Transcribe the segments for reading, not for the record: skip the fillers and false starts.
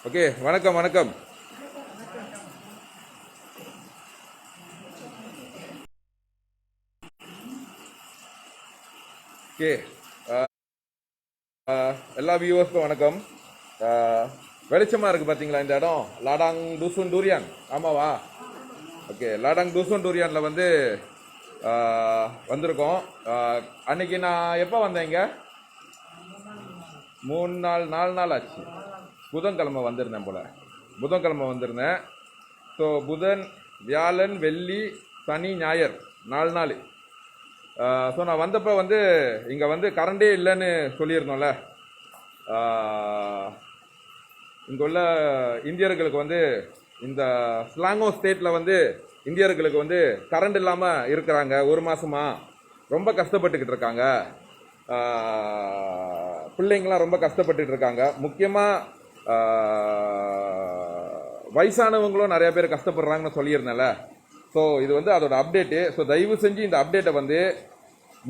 Okey, வணக்கம் வணக்கம். ஓகே, எல்லா வியூவர்ஸ்க்கும் வணக்கம். வெளிச்சமாக இருக்குது பார்த்தீங்களா இந்த இடம்? லாடாங் டூசுன் டூரியான், ஆமாவா? ஓகே, லாடாங் டூசுன் டூரியானில் வந்து வந்திருக்கோம். அன்னைக்கு நான் எப்போ வந்தேன் இங்கே? 4 நாள் ஆச்சு. புதன்கிழமை வந்திருந்தேன் போல். புதன்கிழமை வந்திருந்தேன். ஸோ புதன், வியாழன், வெள்ளி, சனி, ஞாயிறு 4 நாள். ஸோ நான் வந்தப்போ வந்து இங்கே வந்து கரண்டே இல்லைன்னு சொல்லியிருந்தோம்ல. இங்கே உள்ள இந்தியர்களுக்கு வந்து இந்த ஸ்லாங்கோ ஸ்டேட்டில் வந்து இந்தியர்களுக்கு வந்து கரண்ட் இல்லாமல் இருக்கிறாங்க. 1 மாதமாக ரொம்ப கஷ்டப்பட்டுக்கிட்டு இருக்காங்க. பிள்ளைங்களாம் ரொம்ப கஷ்டப்பட்டுட்டு இருக்காங்க. முக்கியமாக வயசானவங்களும் நிறைய பேர் கஷ்டப்படுறாங்கன்னு சொல்லியிருந்தேன்ல. ஸோ இது வந்து அதோட அப்டேட்டு. ஸோ தயவு செஞ்சு இந்த அப்டேட்டை வந்து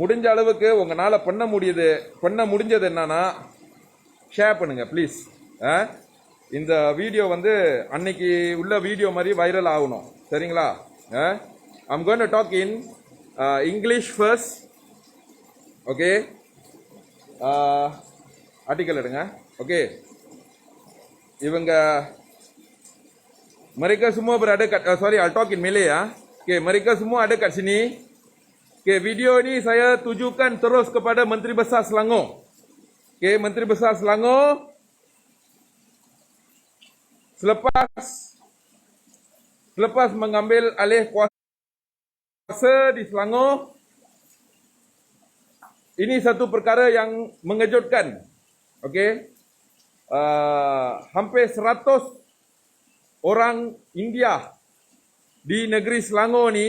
முடிஞ்ச அளவுக்கு உங்களால் பண்ண முடிஞ்சது என்னன்னா ஷேர் பண்ணுங்கள் ப்ளீஸ். இந்த வீடியோ வந்து அன்னைக்கு உள்ள வீடியோ மாதிரி வைரல் ஆகணும், சரிங்களா? I'm going to talk in English first. Okay, article எடுங்க. ஓகே, இவங்க mereka semua berada kat sorry, I'll talk in Malay ya. Okay, mereka semua ada kat sini. Okay, video ini saya tujukan terus kepada Menteri Besar Selangor. Okay, Menteri Besar Selangor, selepas mengambil alih kuasa di Selangor, ini satu perkara yang mengejutkan. Okay, hampir 100 orang India di negeri Selangor ni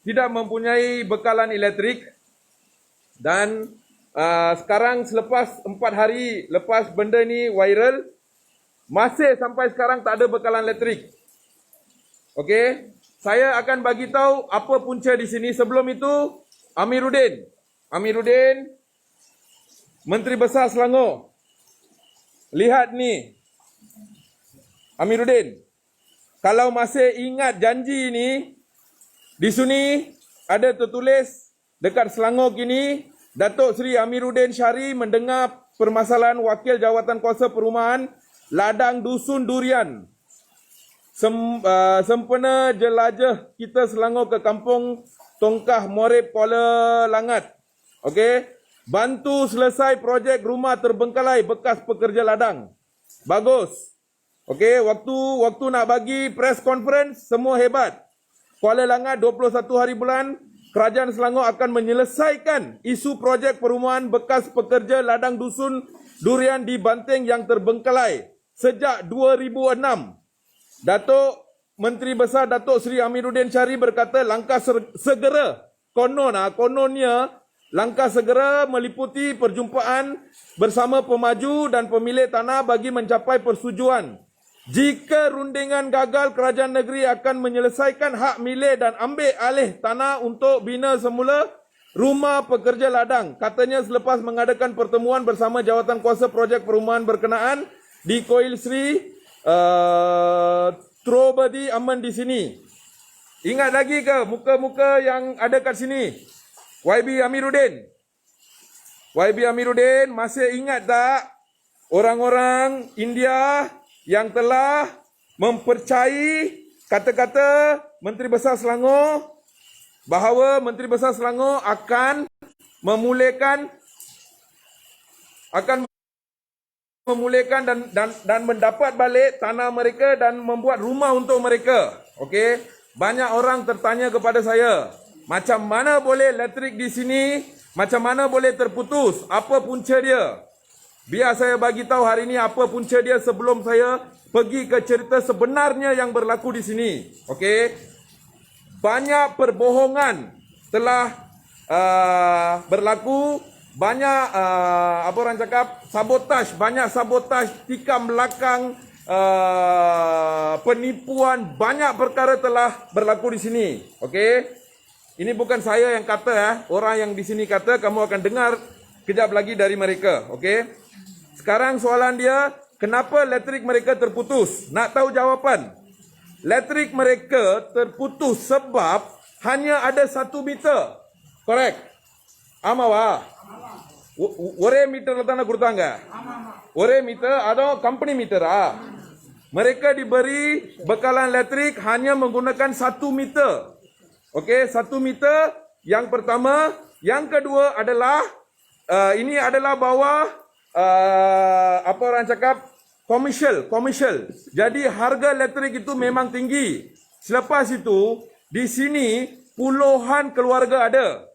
tidak mempunyai bekalan elektrik dan sekarang selepas 4 hari lepas benda ni viral, masih sampai sekarang tak ada bekalan elektrik. Okey, saya akan bagi tahu apa punca di sini. Sebelum itu, Amiruddin, Menteri Besar Selangor. Lihat ni. Amiruddin, kalau masih ingat janji ini, di sini ada tertulis dekat Selangor kini, Datuk Seri Amiruddin Syari mendengar permasalahan Wakil Jawatan Kuasa Perumahan Ladang Dusun Durian. Sempena jelajah kita Selangor ke Kampung Tongkah Morib Kuala Langat. Okey, bantu selesai projek rumah terbengkalai bekas pekerja ladang. Bagus. Okey, waktu nak bagi press conference semua hebat. Kuala Langat 21 hari bulan, Kerajaan Selangor akan menyelesaikan isu projek perumahan bekas pekerja ladang dusun durian di Banting yang terbengkalai sejak 2006. Menteri Besar Datuk Seri Amiruddin Syari berkata langkah segera, kononnya langkah segera meliputi perjumpaan bersama pemaju dan pemilik tanah bagi mencapai persetujuan. Jika rundingan gagal, kerajaan negeri akan menyelesaikan hak milik dan ambil alih tanah untuk bina semula rumah pekerja ladang. Katanya selepas mengadakan pertemuan bersama jawatan kuasa projek perumahan berkenaan di Koil Sri Trobadi Aman di sini. Ingat lagi ke muka-muka yang ada kat sini? YB Amiruddin, masih ingat tak orang-orang India yang telah mempercayai kata-kata Menteri Besar Selangor bahawa Menteri Besar Selangor akan memulihkan dan mendapat balik tanah mereka dan membuat rumah untuk mereka. Okey, banyak orang tertanya kepada saya, macam mana boleh elektrik di sini? Macam mana boleh terputus? Apa punca dia? Biar saya bagi tahu hari ini apa punca dia sebelum saya pergi ke cerita sebenarnya yang berlaku di sini. Okey. Banyak perbohongan telah berlaku, banyak apa orang cakap banyak sabotaj tikam belakang, penipuan, banyak perkara telah berlaku di sini. Okey. Ini bukan saya yang kata, orang yang di sini kata, kamu akan dengar kejap lagi dari mereka. Okey. Sekarang soalan dia, kenapa elektrik mereka terputus? Nak tahu jawapan? Elektrik mereka terputus sebab hanya ada 1 meter. Correct? Amawa. Ore meter latana kurtanga. Ore meter atau company meter Mereka diberi bekalan elektrik hanya menggunakan 1 meter. Okey, 1 meter yang pertama. Yang kedua adalah ini adalah bawah apa orang cakap commercial. Jadi harga elektrik itu memang tinggi. Selepas itu di sini puluhan keluarga ada.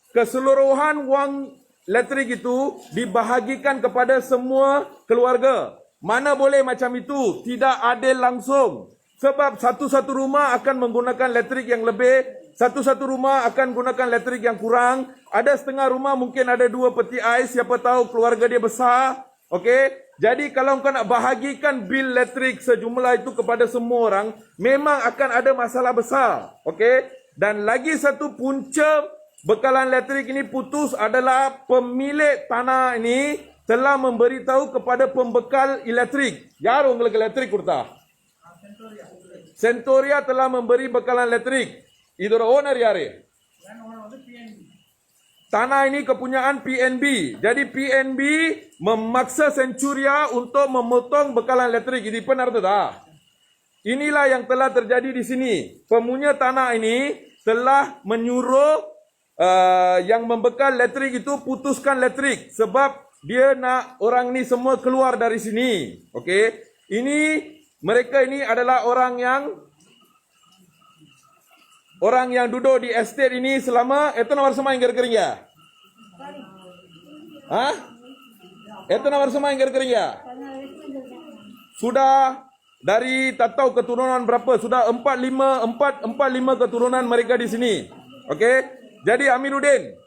Keseluruhan wang elektrik itu dibahagikan kepada semua keluarga. Mana boleh macam itu? Tidak adil langsung. Sebab satu-satu rumah akan menggunakan elektrik yang lebih, satu-satu rumah akan gunakan elektrik yang kurang. Ada setengah rumah mungkin ada 2 peti ais, siapa tahu keluarga dia besar. Okey? Jadi kalau kau nak bahagikan bil elektrik sejumlah itu kepada semua orang, memang akan ada masalah besar. Okey? Dan lagi satu punca bekalan elektrik ini putus adalah pemilik tanah ini telah memberitahu kepada pembekal elektrik. Yaar உங்களுக்கு elektrik கொடுத்தா? Sentoria telah memberi bekalan elektrik. Idora owner yare. Tanah ini kepunyaan PNB. Jadi PNB memaksa Centuria untuk memotong bekalan elektrik. Ini benar tak? Inilah yang telah terjadi di sini. Pemunya tanah ini telah menyuruh yang membekal elektrik itu putuskan elektrik. Sebab dia nak orang ni semua keluar dari sini. Okey. Mereka ini adalah orang yang duduk di estate ini selama itu nomor sama yang kering ya. Itu nomor sama yang kering ya. Sudah dari tak tahu keturunan berapa, sudah 45 keturunan mereka di sini. Okey. Jadi Amiruddin,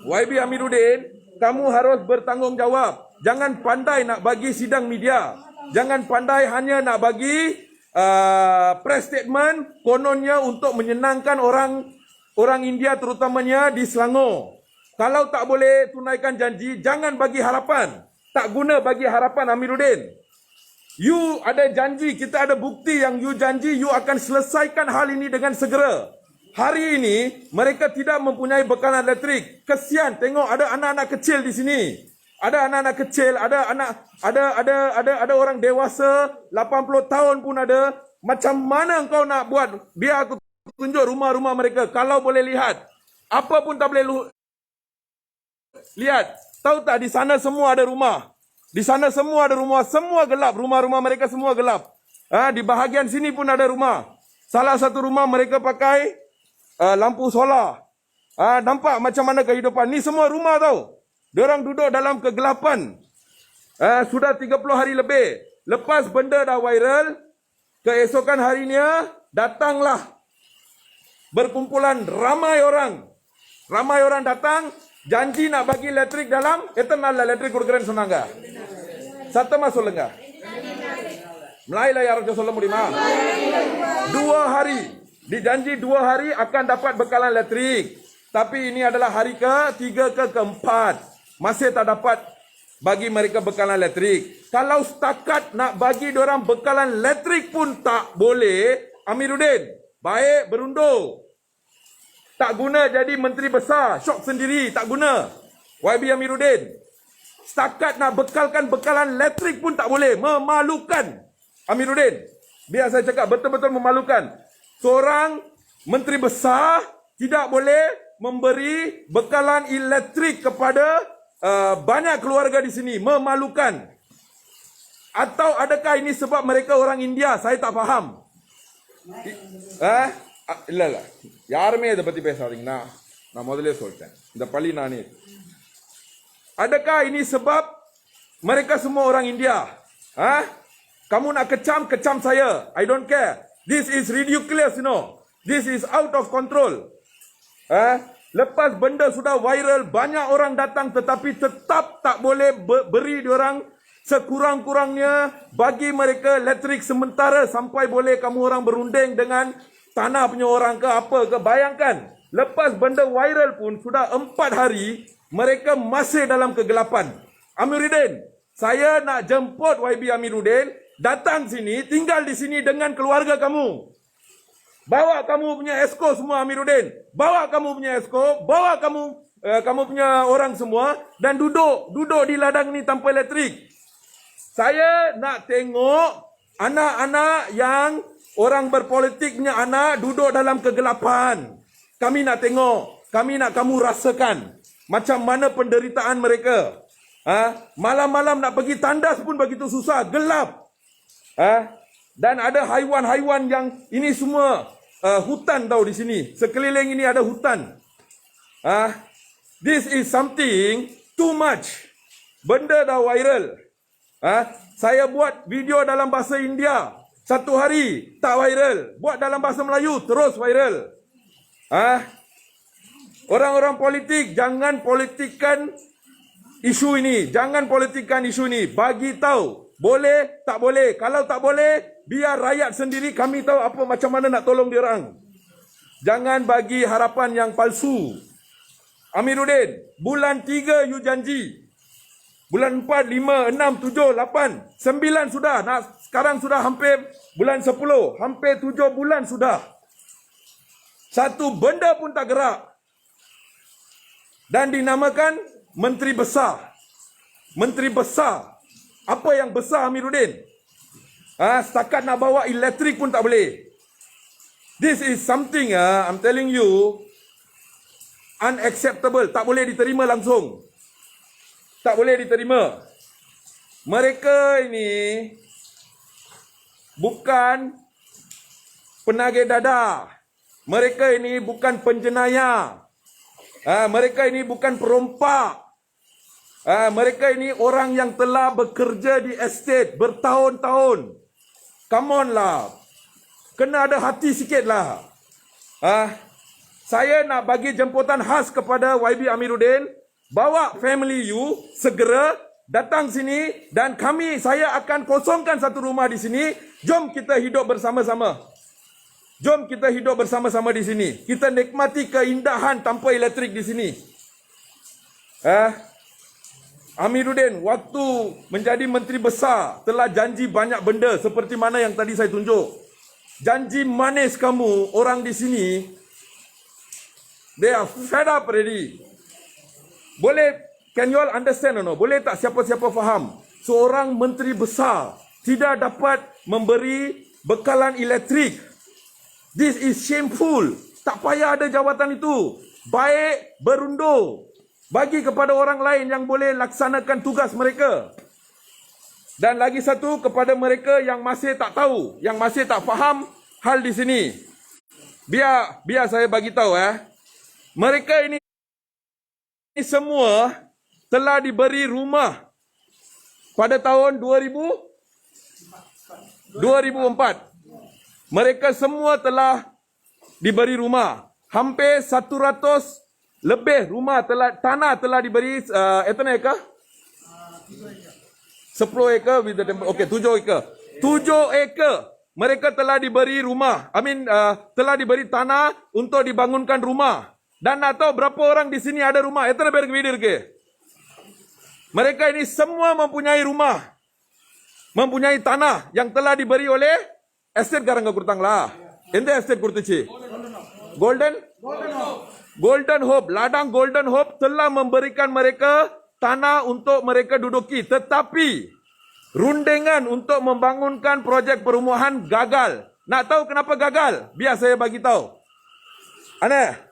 YB Amiruddin, kamu harus bertanggungjawab. Jangan pandai nak bagi sidang media. Jangan pandai hanya nak bagi press statement kononnya untuk menyenangkan orang India terutamanya di Selangor. Kalau tak boleh tunaikan janji, jangan bagi harapan. Tak guna bagi harapan Amiruddin. You ada janji, kita ada bukti yang you janji you akan selesaikan hal ini dengan segera. Hari ini mereka tidak mempunyai bekalan elektrik. Kesian tengok ada anak-anak kecil di sini. Ada anak-anak kecil, ada orang dewasa 80 tahun pun ada. Macam mana engkau nak buat? Biar aku tunjuk rumah-rumah mereka. Kalau boleh lihat, apa pun tak boleh lihat. Tahu tak di sana semua ada rumah. Di sana semua ada rumah, semua gelap. Rumah-rumah mereka semua gelap. Di bahagian sini pun ada rumah. Salah satu rumah mereka pakai lampu solar. Nampak macam mana kehidupan. Ni semua rumah tau. Diorang duduk dalam kegelapan. Sudah 30 hari lebih. Lepas benda dah viral, keesokan harinya datanglah berkumpulan ramai orang. Ramai orang datang, janji nak bagi elektrik dalam, eternal elektrik கொடுக்கிறேன்னு சொன்னாங்க. சத்தமா சொல்லுங்க. Melayu lah yang சொல்ல முடியுமா? 2 hari. Dijanji 2 hari akan dapat bekalan elektrik. Tapi ini adalah hari ke-3 ke-4. Masih tak dapat bagi mereka bekalan elektrik. Kalau setakat nak bagi diorang bekalan elektrik pun tak boleh, Amiruddin, baik berundur. Tak guna jadi menteri besar, syok sendiri, tak guna. YB Amiruddin, setakat nak bekalkan bekalan elektrik pun tak boleh, memalukan. Amiruddin, biar saya cakap betul-betul memalukan. Seorang menteri besar tidak boleh memberi bekalan elektrik kepada banyak keluarga di sini. Memalukan. Atau adakah ini sebab mereka orang India? Saya tak faham. ಇಲ್ಲ ಯಾರುமே இதை பத்தி பேசாதீங்க. நான் முதல்ல சொல்லிட்டேன். இந்த பள்ளி நானே. Adakah ini sebab mereka semua orang India? Kamu nak kecam saya. I don't care. This is ridiculous, you know. This is out of control. Lepas benda sudah viral, banyak orang datang tetapi tetap tak boleh beri diorang sekurang-kurangnya bagi mereka elektrik sementara sampai boleh kamu orang berunding dengan tanah punya orang ke apa ke. Bayangkan, lepas benda viral pun sudah 4 hari, mereka masih dalam kegelapan. Amiruddin, Saya nak jemput YB Amiruddin datang sini, tinggal di sini dengan keluarga kamu. Bawa kamu punya esko semua Amiruddin. Bawa kamu punya esko, bawa kamu punya orang semua dan duduk di ladang ni tanpa elektrik. Saya nak tengok anak-anak yang orang berpolitiknya anak duduk dalam kegelapan. Kami nak tengok, kami nak kamu rasakan macam mana penderitaan mereka. Malam-malam nak pergi tandas pun begitu susah, gelap. Dan ada haiwan-haiwan yang ini semua hutan tahu di sini. Sekeliling ini ada hutan. This is something too much. Benda dah viral. Saya buat video dalam bahasa India. Satu hari tak viral. Buat dalam bahasa Melayu terus viral. Orang-orang politik jangan politikkan isu ini. Jangan politikkan isu ini. Bagi tahu. Boleh, tak boleh. Kalau tak boleh, biar rakyat sendiri kami tahu apa macam mana nak tolong diorang. Jangan bagi harapan yang palsu. Amiruddin, bulan 3 you janji. Bulan 4, 5, 6, 7, 8, 9 sudah. Sekarang sudah hampir bulan 10. Hampir 7 bulan sudah. Satu benda pun tak gerak. Dan dinamakan Menteri Besar. Menteri Besar. Apa yang besar Amiruddin? Setakat nak bawa elektrik pun tak boleh. This is something, I'm telling you, unacceptable. Tak boleh diterima langsung. Tak boleh diterima. Mereka ini bukan penagih dadah. Mereka ini bukan penjenayah. Mereka ini bukan perompak. Mereka ini orang yang telah bekerja di estate bertahun-tahun. Come on lah. Kena ada hati sikit lah. Saya nak bagi jemputan khas kepada YB Amiruddin. Bawa family you segera datang sini dan saya akan kosongkan satu rumah di sini. Jom kita hidup bersama-sama. Jom kita hidup bersama-sama di sini. Kita nikmati keindahan tanpa elektrik di sini. Amiruddin, waktu menjadi menteri besar telah janji banyak benda seperti mana yang tadi saya tunjuk. Janji manis kamu, orang di sini, they are fed up already. Boleh, can you all understand or no? Boleh tak siapa-siapa faham? Seorang menteri besar tidak dapat memberi bekalan elektrik. This is shameful. Tak payah ada jawatan itu. Baik berundur. Bagi kepada orang lain yang boleh laksanakan tugas mereka. Dan lagi satu kepada mereka yang masih tak tahu, yang masih tak faham hal di sini. Biar saya bagi tahu Mereka ini semua telah diberi rumah pada tahun 2004. Mereka semua telah diberi rumah. Hampir 100 lebih rumah tanah telah diberi etana ekar? 10 ekar with the temple. Okey, 7 ekar. 7 ekar. Mereka telah diberi rumah. Telah diberi tanah untuk dibangunkan rumah. Dan nak tahu berapa orang di sini ada rumah? Etana berkebidir ke? Mereka ini semua mempunyai rumah. Mempunyai tanah yang telah diberi oleh estate Karanggakurtang lah. Ente estate Kurtuci? Golden Hope. Ladang Golden Hope telah memberikan mereka tanah untuk mereka duduki. Tetapi rundingan untuk membangunkan projek perumahan gagal. Nak tahu kenapa gagal? Biar saya bagi tahu. Aneh.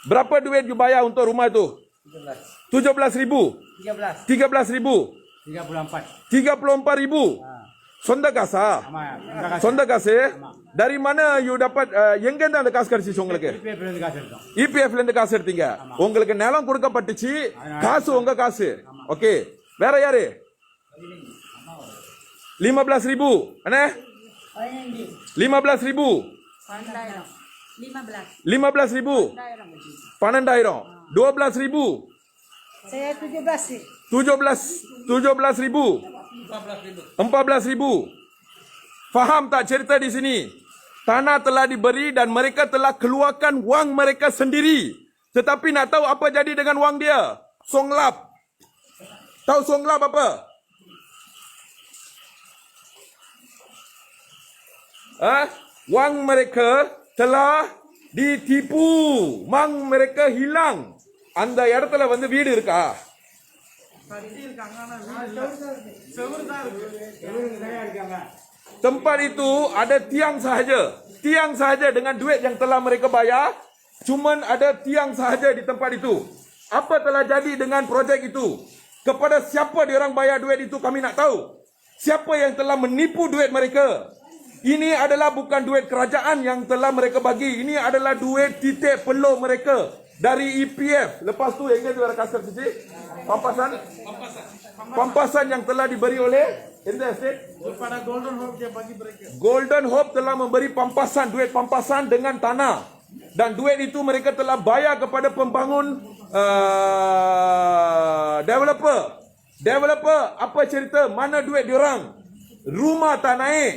Berapa duit you bayar untuk rumah itu? 17,000. 13,000. 34,000. Sonda kasa. Sonda kase. Dari mana you dapat எங்க அந்த காசு கிடைச்சிச்சு உங்களுக்கு? EPF ல இருந்து காசு எடுத்தீங்க. உங்களுக்கு நிலம் கொடுக்கப்பட்டுச்சு. காசு உங்க காசு. ஓகே. வேற யாரு? 15,000. அண்ணே? 15,000. 15,000. 12,000. 12,000. Saya 17. 17,000. 14,000. Faham tak cerita di sini? Tanah telah diberi dan mereka telah keluarkan wang mereka sendiri. Tetapi nak tahu apa jadi dengan wang dia? Songlap. Tahu songlap apa? wang mereka telah ditipu. Wang mereka hilang. அந்த இடத்துல வந்து வீடு இருக்கா? Tempat itu ada tiang sahaja. Tiang sahaja dengan duit yang telah mereka bayar. Cuman ada tiang sahaja di tempat itu. Apa telah jadi dengan projek itu? Kepada siapa diorang bayar duit itu kami nak tahu. Siapa yang telah menipu duit mereka? Ini adalah bukan duit kerajaan yang telah mereka bagi. Ini adalah duit titik peluh mereka dari EPF. Lepas tu yang dia kasar sini pampasan yang telah diberi oleh Estate kepada Golden Hope dia bagi mereka. Golden Hope telah memberi pampasan, duit pampasan dengan tanah. Dan duit itu mereka telah bayar kepada pembangun developer. Developer, apa cerita? Mana duit diorang? Rumah tak naik.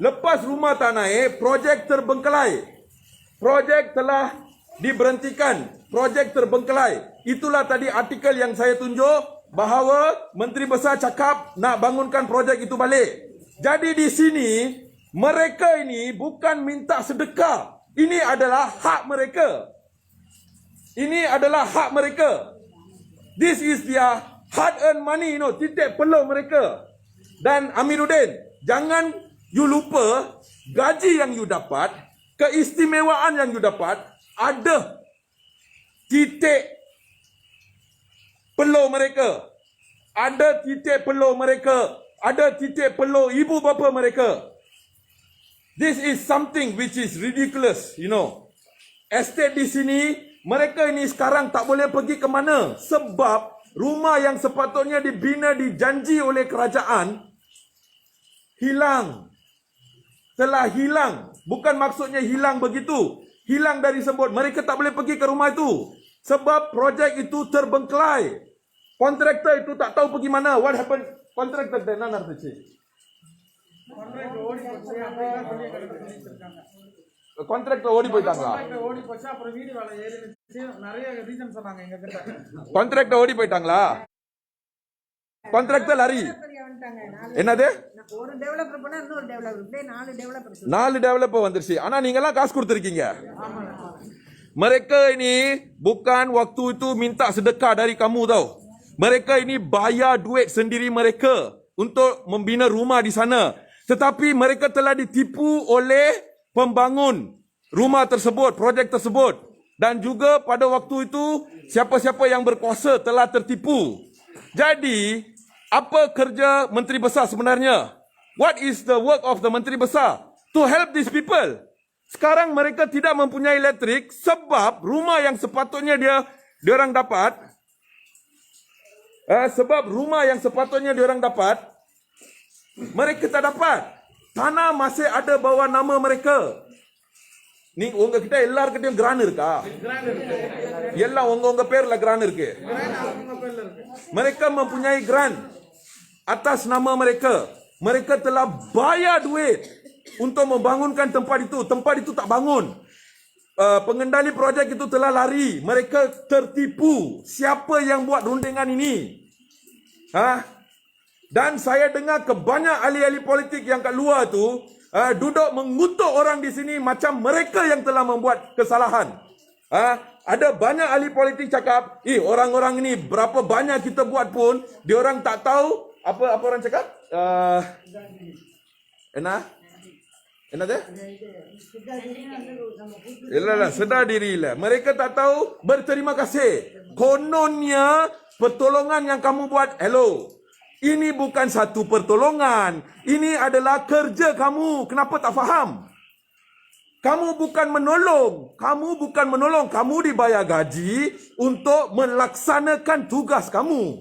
Lepas rumah tak naik, projek terbengkelai. Projek telah diberhentikan. Projek terbengkelai. Itulah tadi artikel yang saya tunjuk bahawa Menteri Besar cakap nak bangunkan projek itu balik. Jadi di sini mereka ini bukan minta sedekah. Ini adalah hak mereka. Ini adalah hak mereka. This is their hard-earned money, titik peluh mereka. Dan Amiruddin, jangan you lupa gaji yang you dapat, keistimewaan yang you dapat, ada titik peluh mereka. Ada titik peluh mereka. Ada titik peluh ibu bapa mereka. This is something which is ridiculous, Estate di sini, mereka ini sekarang tak boleh pergi ke mana. Sebab rumah yang sepatutnya dibina dijanji oleh kerajaan, hilang. Telah hilang. Bukan maksudnya hilang begitu. Hilang dari sebut. Mereka tak boleh pergi ke rumah itu. Sebab projek itu terbengkelai. Kontraktor itu tak tahu pergi mana. What happened? Kontraktor என்ன நடந்துச்சு? Kontraktor ஓடி போயிட்டாங்களா? ஓடி போச்சு. அப்புறம் வீடு வேலை ஏறிச்சு. நிறைய ரீசன் சொன்னாங்க எங்க கிட்ட. Kontraktor ஓடி போயிட்டாங்களா? Kontraktor lari. என்னது? ஒரு டெவலப்பர் போனா இன்னொரு டெவலப்பர், இப்படியே 4 டெவலப்பர். 4 டெவலப்பர் வந்துருச்சு. ஆனா நீங்க எல்லாம் காசு கொடுத்திருக்கீங்க. Mereka ini bukan waktu itu minta sedekah dari kamu tau. Mereka ini bayar duit sendiri mereka untuk membina rumah di sana. Tetapi mereka telah ditipu oleh pembangun rumah tersebut, projek tersebut. Dan juga pada waktu itu siapa-siapa yang berkuasa telah tertipu. Jadi, apa kerja Menteri Besar sebenarnya? What is the work of the Menteri Besar? To help these people. Sekarang mereka tidak mempunyai elektrik sebab rumah yang sepatutnya diorang dapat, mereka tak dapat. Tanah masih ada bawah nama mereka. Ni unga kita எல்லார் கிட்டயும் கிரான் இருக்கா? எல்லாம் உங்க பேர்ல கிரான் இருக்கு. Mereka mempunyai grant atas nama mereka. Mereka telah bayar duit untuk membangunkan tempat itu. Tempat itu tak bangun. Pengendali projek itu telah lari. Mereka tertipu. Siapa yang buat rundingan ini? Dan saya dengar kebanyak ahli-ahli politik yang kat luar tu duduk mengutuk orang di sini macam mereka yang telah membuat kesalahan. Ada banyak ahli politik cakap, orang-orang ini berapa banyak kita buat pun, diorang tak tahu apa orang cakap? Enakah? Sedar diri lah. Mereka tak tahu berterima kasih. Kononnya pertolongan yang kamu buat, hello. Ini bukan satu pertolongan. Ini adalah kerja kamu. Kenapa tak faham? Kamu bukan menolong. Kamu dibayar gaji untuk melaksanakan tugas kamu.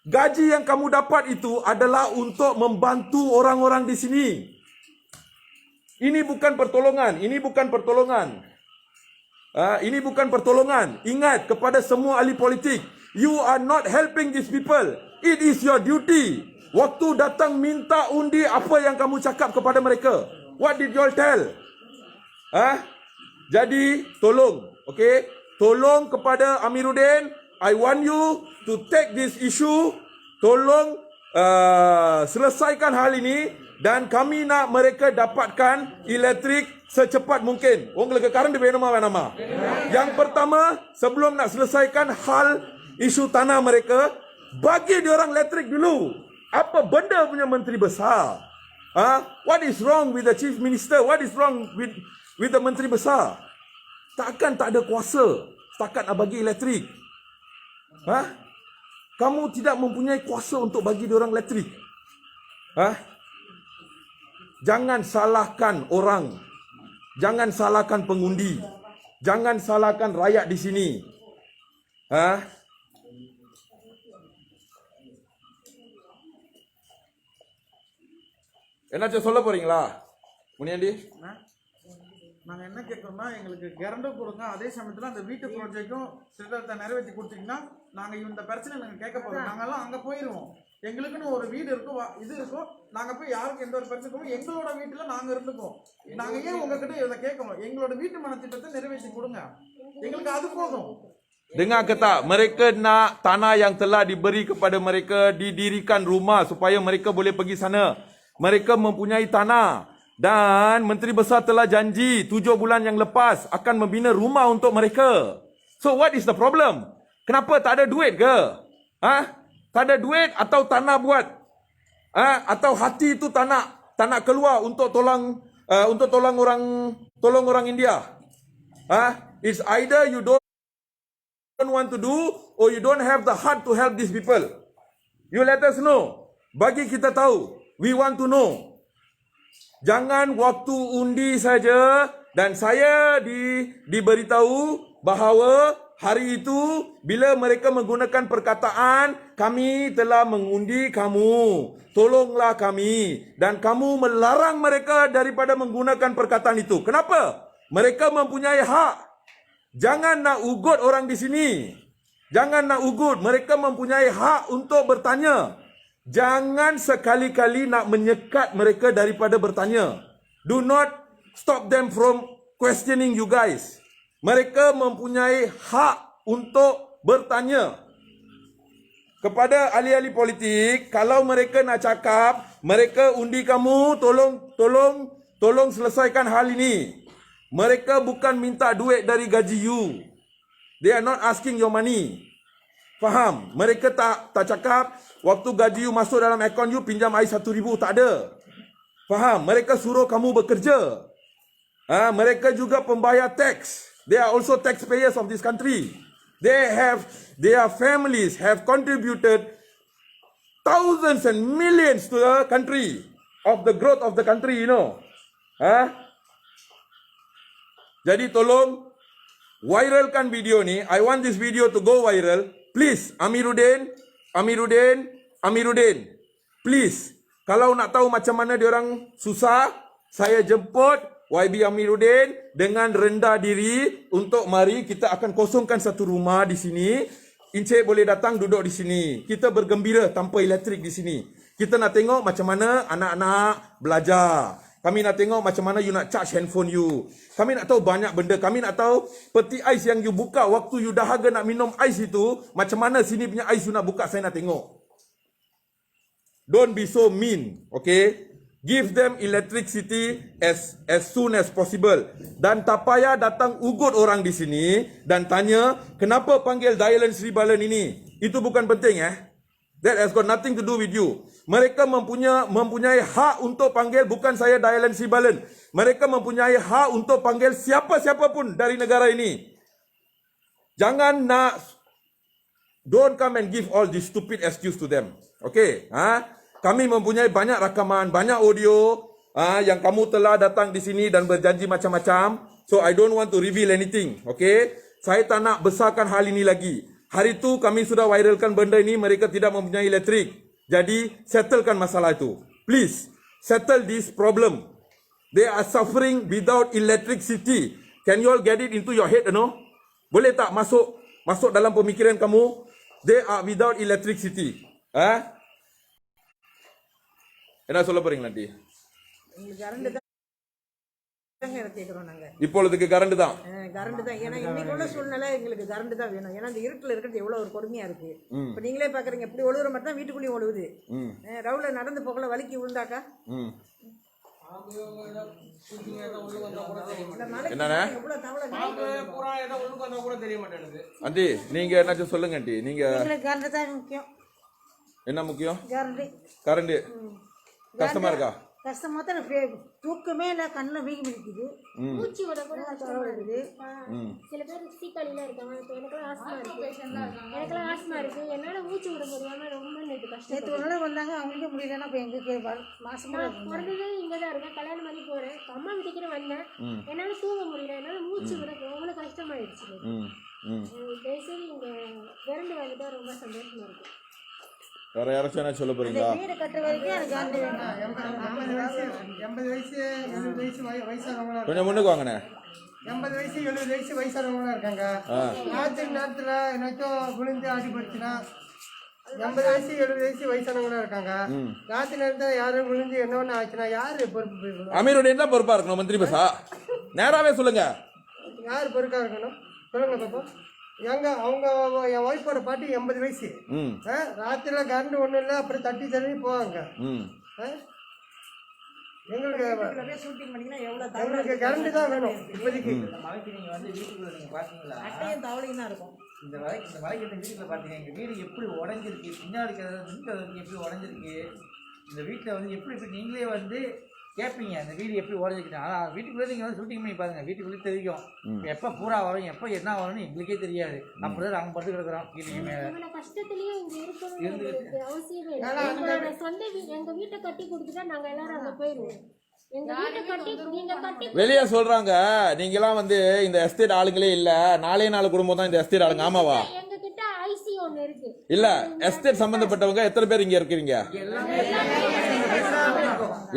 Gaji yang kamu dapat itu adalah untuk membantu orang-orang di sini. Ini bukan pertolongan. Ini bukan pertolongan. Ingat kepada semua ahli politik. You are not helping these people. It is your duty. Waktu datang minta undi, apa yang kamu cakap kepada mereka? What did you all tell? Jadi tolong, okay? Tolong kepada Amiruddin, I want you to take this issue. Tolong selesaikan hal ini Dan kami nak mereka dapatkan elektrik secepat mungkin. உங்களுக்கு கரண்ட் வேணுமா வேணாமா? Yang pertama, sebelum nak selesaikan hal isu tanah mereka, bagi diorang elektrik dulu. Apa benda punya menteri besar? What is wrong with the chief minister? What is wrong with the menteri besar? Takkan tak ada kuasa setakat nak bagi elektrik. Kamu tidak mempunyai kuasa untuk bagi diorang elektrik. Jangan salahkan orang. Jangan salahkan pengundi. Jangan salahkan rakyat di sini. என்னாச்சும் சொல்ல போறீங்களா முனியாண்டி? நாங்க என்ன கேட்கறோம்னா எங்களுக்கு கரண்டும் கொடுங்க, அதே சமயத்துல அந்த வீட்டு ப்ராஜெக்டும் சிலத்தை நிறைவேற்றி கொடுத்தீங்கன்னா நாங்க இந்த பிரச்சனை நாங்க கேட்க போறோம். நாங்கெல்லாம் அங்க போயிருவோம். எங்களுக்குன்னு ஒரு வீடு இருக்கும், இது இருக்கும். நாங்க போய் யாருக்கு எந்த ஒரு பிரச்சனைக்கும் எங்களோட வீட்டுல நாங்க இருந்துக்குவோம். நாங்க ஏன் உங்ககிட்ட இதை கேட்கணும்? எங்களோட வீட்டு மன திட்டத்தை நிறைவேற்றி கொடுங்க, எங்களுக்கு அது போதும். Dengar ke tak? Mereka nak tanah yang telah diberi kepada mereka, didirikan rumah supaya mereka boleh pergi sana. Mereka mempunyai tanah. Dan Menteri Besar telah janji 7 bulan yang lepas akan membina rumah untuk mereka. So what is the problem? Kenapa tak ada duit ke? Tak ada duit atau tanah buat? Atau hati itu tak nak keluar untuk tolong orang India? It's either you don't want to do or you don't have the heart to help these people. You let us know. Bagi kita tahu. We want to know. Jangan waktu undi saja dan saya diberitahu bahawa hari itu bila mereka menggunakan perkataan kami telah mengundi kamu, tolonglah kami, dan kamu melarang mereka daripada menggunakan perkataan itu. Kenapa? Mereka mempunyai hak. Jangan nak ugut orang di sini. Jangan nak ugut. Mereka mempunyai hak untuk bertanya. Jangan sekali-kali nak menyekat mereka daripada bertanya. Do not stop them from questioning you guys. Mereka mempunyai hak untuk bertanya. Kepada ahli-ahli politik, kalau mereka nak cakap, mereka undi kamu, tolong selesaikan hal ini. Mereka bukan minta duit dari gaji you. They are not asking your money. Faham? Mereka tak cakap waktu gaji you masuk dalam akaun you pinjam air 1,000, tak ada. Faham? Mereka suruh kamu bekerja. Mereka juga pembayar tax. They are also taxpayers of this country. Their families have contributed thousands and millions to the country, of the growth of the country, you know. Jadi tolong viralkan video ni. I want this video to go viral. Please, Amiruddin. Please, kalau nak tahu macam mana diorang susah, saya jemput YB Amiruddin dengan rendah diri untuk mari kita akan kosongkan satu rumah di sini. Encik boleh datang duduk di sini. Kita bergembira tanpa elektrik di sini. Kita nak tengok macam mana anak-anak belajar. Kami nak tengok macam mana you nak charge handphone you. Kami nak tahu banyak benda. Kami nak tahu peti ais yang you buka waktu you dahaga nak minum ais itu, macam mana sini punya ais you nak buka, saya nak tengok. Don't be so mean, okay? Give them electricity as soon as possible. Dan tak payah datang ugut orang di sini dan tanya, kenapa panggil Dailan Sri Balan ini? Itu bukan penting, That has got nothing to do with you. Mereka mempunyai hak untuk panggil bukan saya Dailan Sri Balan. Mereka mempunyai hak untuk panggil siapa-siapa pun dari negara ini. Jangan nak, don't come and give all this stupid excuse to them. Okay? Kami mempunyai banyak rakaman, banyak audio yang kamu telah datang di sini dan berjanji macam-macam. So I don't want to reveal anything. Okay? Saya tak nak besarkan hal ini lagi. Hari itu kami sudah viralkan benda ini, mereka tidak mempunyai elektrik. Jadi, settlekan masalah itu. Please, settle this problem. They are suffering without electricity. Can you all get it into your head, no? Boleh tak masuk dalam pemikiran kamu? They are without electricity. என்ன சொல்ல போறீங்க ஆண்டி? எங்களுக்கு கரண்ட் இதை கேட்குறோம் நாங்கள். இப்பொழுதுக்கு கரண்ட் தான். கரண்ட் தான். ஏன்னா இன்னைக்கு உள்ள சூழ்நிலை எங்களுக்கு கரண்ட் தான் வேணும். ஏன்னா இந்த இருட்டில் இருக்கிறது எவ்வளோ ஒரு கொடுமையா இருக்கு. இப்போ நீங்களே பாக்குறீங்க, இப்படி ஒழுகுற மாதிரி தான் வீட்டுக்குள்ளேயும் ஒழுகுது. ரவுல நடந்து போகல வலிக்கு விழுந்தாக்கா ஆண்டி நீங்க என்னாச்சும் சொல்லுங்க ஆண்டி. நீங்க கரண்ட் தான் முக்கியம். என்ன முக்கியம்? கரண்ட். கஷ்டமா இருக்கா? கஷ்டமா தான் தூக்கமே இல்லை, கண்ணில் வீங்கி பிடிக்குது, மூச்சு விட கூட வருது. சில பேர் சீக்காளிலாம் இருக்காங்க. இப்போ எனக்குலாம் ஆஸ்மா இருக்கு. என்னால் மூச்சு விட முடியாமல் ரொம்ப நேற்று கஷ்டம். நேற்று ஒரு நாள் வந்தாங்க, அவங்களுக்கே முடியலன்னா இப்போ எங்களுக்கு மாசமா பிறந்ததே இங்கே தான் இருக்கேன். கல்யாணம் பண்ணி போகிறேன். அம்மா வீட்டுக்கு வந்தேன். என்னால் தூங்க முடியல. என்னால் மூச்சு விட அவ்வளோ கஷ்டமாயிடுச்சு. தயவுசெய்து இங்கே விரண்டு வந்துட்டா ரொம்ப சந்தோஷமா இருக்கும். வேற யாராச்சும் என்ன சொல்ல போறீங்களா? வீடு கட்டுற வரைக்கும் எனக்கு கரண்ட் வேணும். 80 வயசு 70 வயசு வயசானவங்களா கொஞ்சம் முன்னுக்கு வாங்கண்ணே. 80 வயசு 70 வயசு வயசானவங்களா இருக்காங்க. நேரத்தில் ஏதாச்சும் விழுந்து அடிபடுச்சுன்னா 80 வயசு 70 வயசு வயசானவங்களா இருக்காங்க. ராத்திரி நேரத்தில் யாரும் விழுந்து என்ன ஒன்று ஆச்சுன்னா யாரு பொறுப்பு? அமீருடைய தான் பொறுப்பா இருக்கணும். மந்திரி பசா நேராவே சொல்லுங்க, யார் பொறுப்பா இருக்கணும் சொல்லுங்க பாப்போம். எங்க அவங்க என் ஒய்ஃபோட பாட்டி 80 வயசு. ராத்திரில கரண்ட் ஒன்றும் இல்லை, அப்புறம் தட்டி தள்ளி போவாங்க. எங்களுக்கு ஷூட்டிங் பண்ணிங்கன்னா எவ்வளோ எங்களுக்கு கரண்ட் தான் வேணும் இப்போதைக்கு. இந்த மலைக்கு நீங்கள் வந்து வீட்டுக்குள்ள நீங்கள் பார்த்தீங்களா? அட்டையும் தவளையும் தான் இருக்கும். இந்த மலைக்கு வீட்டுக்குள்ள பார்த்தீங்க, எங்கள் வீடு எப்படி உடஞ்சிருக்கு, பின்னாடி மின்கதவுக்கு எப்படி உடஞ்சிருக்கு, இந்த வீட்டில் வந்து எப்படி நீங்களே வந்து கேட்பீங்க இந்த வீடு எப்படி உடஞ்சிருக்கு. ஆனால் வீட்டுக்குள்ளே நீங்கள் வந்து ஷூட்டிங் பண்ணி பாருங்கள், வீட்டுக்குள்ளே தெரியும் எப்போ பூரா வரும், எப்போ என்ன வரும்னு எங்களுக்கே தெரியாது. அப்படிதான் நாங்கள் பட்டு கிடக்குறோம் கீழே மேலே. கஷ்டத்துலேயும் இங்கே இருக்கணும் அவசியமே இல்லை. எங்களோட சொந்த எங்கள் வீட்டை கட்டி கொடுத்துட்டா நாங்கள் எல்லாரும் அங்கே போயிடுவோம். எங்க வீட்டை கட்டி நீங்கள் கட்டி வெளியே சொல்றாங்க நீங்களாம் வந்து இந்த எஸ்டேட் ஆளுங்களே இல்ல, 4 குடும்பம் தான் இந்த எஸ்டேட் ஆளுங்க. ஆமாவா? எங்க கிட்ட ஐசி ஒன்று இருக்கு. இல்ல எஸ்டேட் சம்பந்தப்பட்டவங்க எத்தனை பேர் இங்க இருக்கிறீங்க?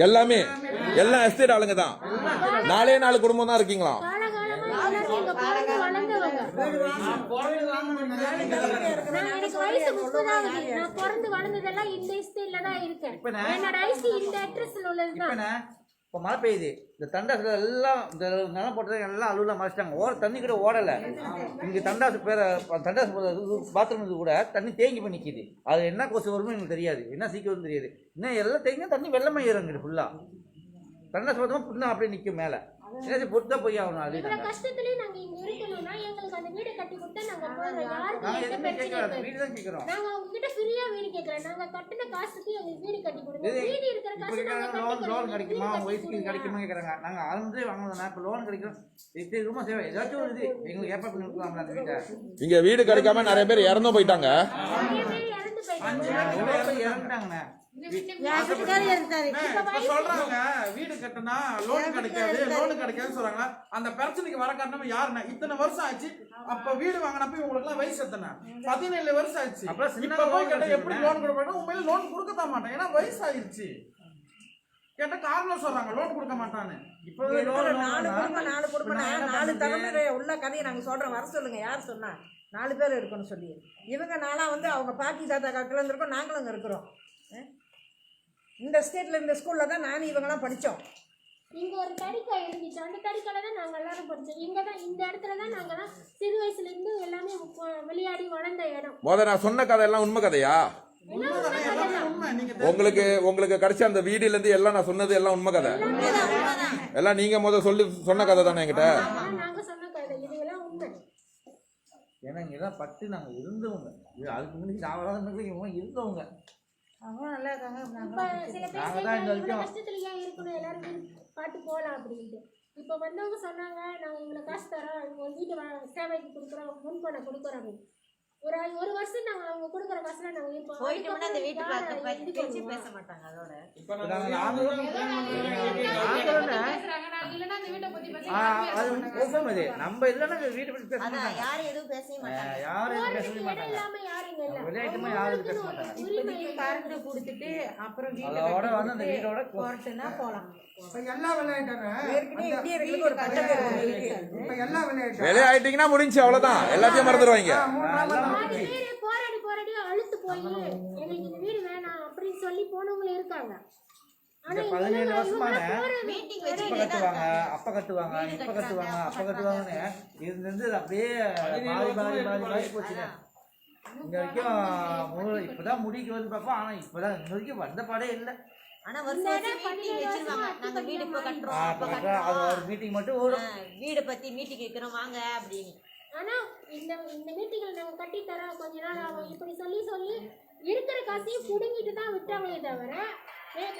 எல்லாமே எல்லாம் எஸ்டேட் ஆளுங்க தான். 4 குடும்பம் தான் இருக்கீங்களா? எனக்கு வயசு 30 நான் பிறந்து வளர்ந்ததெல்லாம் இந்த எஸ்டேட்ல தான் இருக்கேன். என்னோட ஐசி இந்த அட்ரஸ்ல உள்ளதுதான். இப்போ மழை பெய்யுது, இந்த தண்டாசுல எல்லாம் இந்த நிலம் போட்டது எல்லாம் அலுவலாம் மறைச்சிட்டாங்க. தண்ணி கூட ஓடலை. இங்கே தண்டாசு பாத்ரூம் இது கூட தண்ணி தேங்கி போய் நிற்கிது. அது என்ன கொசு வருமோ எங்களுக்கு தெரியாது, என்ன சீக்கிரம் தெரியாது. இன்னும் எல்லாம் தேங்கி தண்ணி வெள்ளமே இறங்குது ஃபுல்லாக. தண்டாசு பார்த்தோம்னா புண்ணா அப்படியே நிற்கும் மேலே. பொறுத்து தான் போய் ஆகணும். அது கஷ்டத்துலேயே நாங்கள் இங்கே இருக்கணும்னா எங்களுக்கு அந்த வீடு கட்டி கொடுத்தா நாங்கள் போகிறோம். யாருக்கும் எந்த பிரச்சனையும் வீடு தான் கேட்குறோம். நாங்கள் அவங்க கிட்ட ஃப்ரீயா வீடு கேட்கறோம். நாங்கள் கட்டின காசுக்கு எங்களுக்கு வீடு கட்டி கொடுங்க. வீடு இருக்கிற காசு லோன் கிடைக்குமா, வயசுக்கு கிடைக்குமா கேட்குறாங்க. நாங்கள் ஆரம்பத்திலே வாங்கினோம்னா இப்போ லோன் கிடைக்கும். இது ரொம்ப சேவை ஏதாச்சும் ஒரு இது எங்களுக்கு ஏற்பாடு பண்ணி கொடுக்கலாம்ல அந்த வீட்டை. இங்க வீடு கிடைக்காம நிறைய பேர் இறந்து போயிட்டாங்க. நிறைய பேர் இறந்து போயிட்டாங்க. இறந்துட்டாங்கண்ணே. சொல்றாங்க வீடு கட்டினா லோன் கிடைக்காதுன்னு சொல்றாங்க. அந்த பிரச்சனைக்கு வர காரணம் யாருன்னா இத்தனை வருஷம் ஆச்சு. அப்ப வீடு வாங்கினப்ப இவங்களுக்கு எல்லாம் வயசு எத்தனை? 17 வருஷம் ஆச்சு. இப்ப போய் கேட்டா எப்படி லோன் கொடுப்பாங்க? உண்மையில லோன் கொடுக்கத்தான் மாட்டேன், ஏன்னா வயசு ஆயிருச்சு. கேட்ட காரணம் சொல்றாங்க லோன் கொடுக்க மாட்டான்னு. இப்போ 4 குடும்பம் 4 தலைமுறை உள்ள கதையை நாங்க சொல்றோம். வர சொல்லுங்க, யார் சொன்னா 4 பேர் இருக்கணும்னு சொல்லி. இவங்க நாளா வந்து அவங்க பாட்டி தாத்தா காலத்துல இருந்திருக்கோம், நாங்களும் அங்க இருக்கிறோம். இந்த ஸ்டேட்ல இந்த ஸ்கூல்ல தான் நானும் இவங்கெல்லாம் படித்தோம். இங்க ஒரு தறிக்கா இருந்துச்சு, அந்த தறிக்கால தான் நாங்கள் எல்லாரும் படித்தோம். இங்கே தான் இந்த இடத்துல தான் நாங்கள்லாம் சிறு வயசுலேருந்து எல்லாமே விளையாடி வளர்ந்த இடம். நான் சொன்ன கதை எல்லாம் உண்மை கதையா? உங்களுக்கு கிடைச்ச அந்த வீடுல இருந்து எல்லாம் நான் சொன்னது எல்லாம் உண்மை கதை எல்லாம் நீங்க சொன்ன கதை தானே என்கிட்ட? நாங்கள் சொன்ன கதை இதெல்லாம் உண்மை. ஏன்னா இங்கெல்லாம் பட்டு நாங்கள் இருந்தவங்க. அதுக்கு முன்னாடி நான் இருந்தவங்க. நல்லா இருக்காங்க. சில பேர் கஷ்டத்துல ஏன் இருக்கணும், எல்லாரும் பாட்டு போகலாம் அப்படின்ட்டு. இப்போ வந்தவங்க சொன்னாங்க நாங்கள் இவ்வளோ காசு தரோம், உங்கள் வீட்டு சேவைக்கு கொடுக்குறோம், முன்பணம் கொடுக்குறோம் அப்படின்னு. ஒரு வருஷம் நாங்கள் அவங்க கொடுக்குற காசுல நாங்கள் இருப்போம். பேச மாட்டாங்க. அதோட நம்ம இல்லைன்னா வீட்டை பற்றி பேச மாட்டாங்க. யாரும் எதுவும் பேசவே மாட்டாங்க. யாரும் பேசவே மாட்டாங்க. விளையாட்டுமா யாரும் பேச மாட்டாங்க. கரண்ட் கொடுத்துட்டு அப்புறம் அதோட வந்து அந்த வீடோட போறதுன்னா போலாம். எல்லாம் விளையாட்டாங்க. வேலை ஆயிட்டீங்கன்னா முடிஞ்சு, அவ்வளவுதான். எல்லாத்தையும் மறந்துடுவாங்க. போராடி அழுத்து போய் எங்களுக்கு இந்த வீடு வேணாம் அப்படின்னு சொல்லி போனவங்களும் இருக்காங்க. இந்த 17 வருஷமான இப்ப கட்டுவாங்க அப்ப கட்டுவாங்க இப்ப கட்டுவாங்க அப்ப கட்டுவாங்கன்னு இருந்து அப்படியே மாறி போச்சுங்க. இங்க வரைக்கும் இப்பதான் முடிக்கு வந்து பார்ப்போம். ஆனா இப்பதான் இன்ன வரைக்கும் வந்த பாடே இல்லை. ஆனா வருஷம் மீட்டிங் வச்சிருவாங்க. நாங்க வீடு இப்ப கட்டுறோம், அப்ப அது கட்டுறோம், ஒரு மீட்டிங் மட்டும் ஓடும். வீடு பத்தி மீட்டிங் வைக்கிறோம் வாங்க அப்படின்னு. ஆனா இந்த மீட்டிங்கில் நாங்க கட்டி தரோம் கொஞ்ச நாள் ஆகும் இப்படி சொல்லி இருக்கிற காசையும் புடுங்கிட்டு தான் விட்டாங்களே தவிர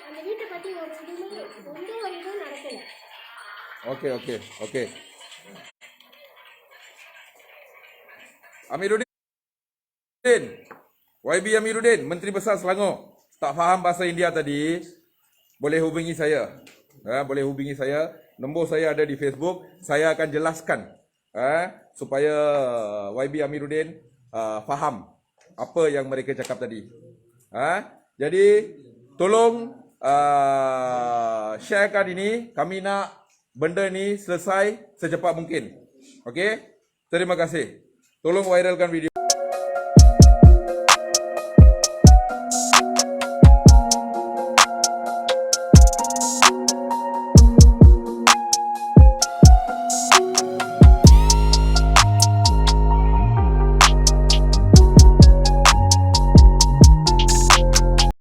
அந்த வீட்டை பத்தி ஒரு இதுவும் நடக்கல. Okey. Amiruddin, YB Amiruddin, Menteri Besar Selangor. Tak faham bahasa India tadi, boleh hubungi saya. Boleh hubungi saya. Nombor saya ada di Facebook. Saya akan jelaskan supaya YB Amiruddin faham apa yang mereka cakap tadi. Jadi tolong sharekan ini. Kami nak benda ni selesai secepat mungkin. Okey? Terima kasih. Tolong viralkan video.